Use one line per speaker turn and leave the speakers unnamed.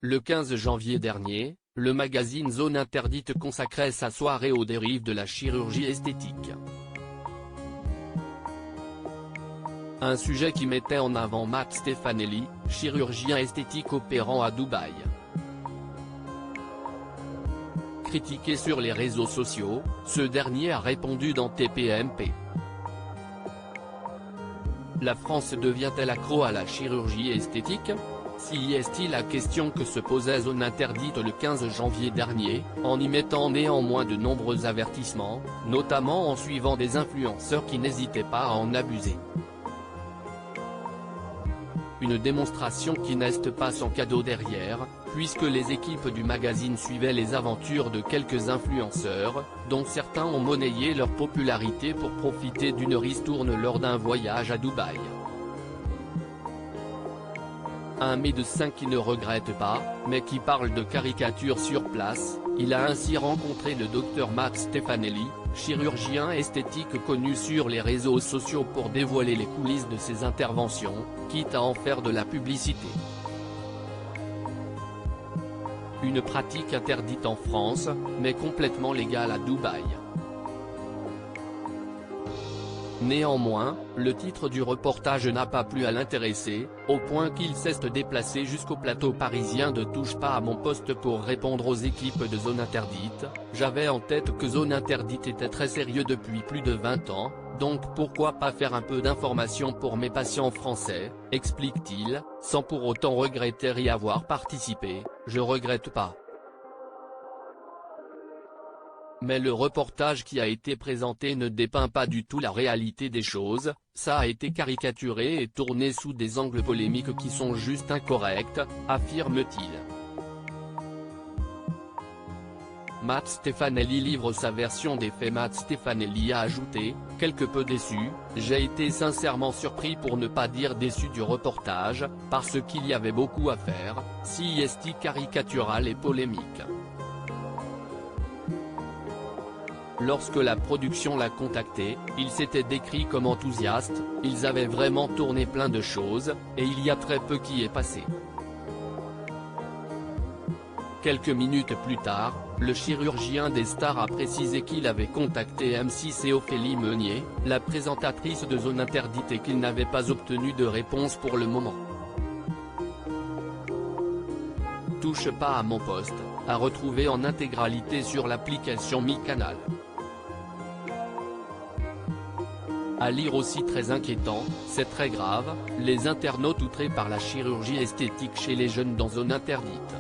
Le 15 janvier dernier, le magazine Zone Interdite consacrait sa soirée aux dérives de la chirurgie esthétique. Un sujet qui mettait en avant Matt Stefanelli, chirurgien esthétique opérant à Dubaï. Critiqué sur les réseaux sociaux, ce dernier a répondu dans TPMP. La France devient-elle accro à la chirurgie esthétique ? Si est la question que se posait Zone Interdite le 15 janvier dernier, en y mettant néanmoins de nombreux avertissements, notamment en suivant des influenceurs qui n'hésitaient pas à en abuser. Une démonstration qui n'est pas sans cadeau derrière, puisque les équipes du magazine suivaient les aventures de quelques influenceurs, dont certains ont monnayé leur popularité pour profiter d'une ristourne lors d'un voyage à Dubaï. Un médecin qui ne regrette pas, mais qui parle de caricature sur place, il a ainsi rencontré le Dr Matt Stefanelli, chirurgien esthétique connu sur les réseaux sociaux pour dévoiler les coulisses de ses interventions, quitte à en faire de la publicité. Une pratique interdite en France, mais complètement légale à Dubaï. Néanmoins, le titre du reportage n'a pas plu à l'intéressé, au point qu'il s'est déplacé jusqu'au plateau parisien de Touche pas à mon poste pour répondre aux équipes de Zone Interdite. J'avais en tête que Zone Interdite était très sérieux depuis plus de 20 ans, donc pourquoi pas faire un peu d'information pour mes patients français, explique-t-il, sans pour autant regretter y avoir participé. Je regrette pas. Mais le reportage qui a été présenté ne dépeint pas du tout la réalité des choses, ça a été caricaturé et tourné sous des angles polémiques qui sont juste incorrects, affirme-t-il. Matt Stefanelli livre sa version des faits. Matt Stefanelli a ajouté, quelque peu déçu, j'ai été sincèrement surpris pour ne pas dire déçu du reportage, parce qu'il y avait beaucoup à faire, si est caricatural et polémique. Lorsque la production l'a contacté, il s'était décrit comme enthousiaste, ils avaient vraiment tourné plein de choses, et il y a très peu qui est passé. Quelques minutes plus tard, le chirurgien des stars a précisé qu'il avait contacté M6 et Ophélie Meunier, la présentatrice de Zone Interdite, et qu'il n'avait pas obtenu de réponse pour le moment. Touche pas à mon poste, à retrouver en intégralité sur l'application MyCanal. À lire aussi très inquiétant, c'est très grave, les internautes outrés par la chirurgie esthétique chez les jeunes dans Zone Interdite.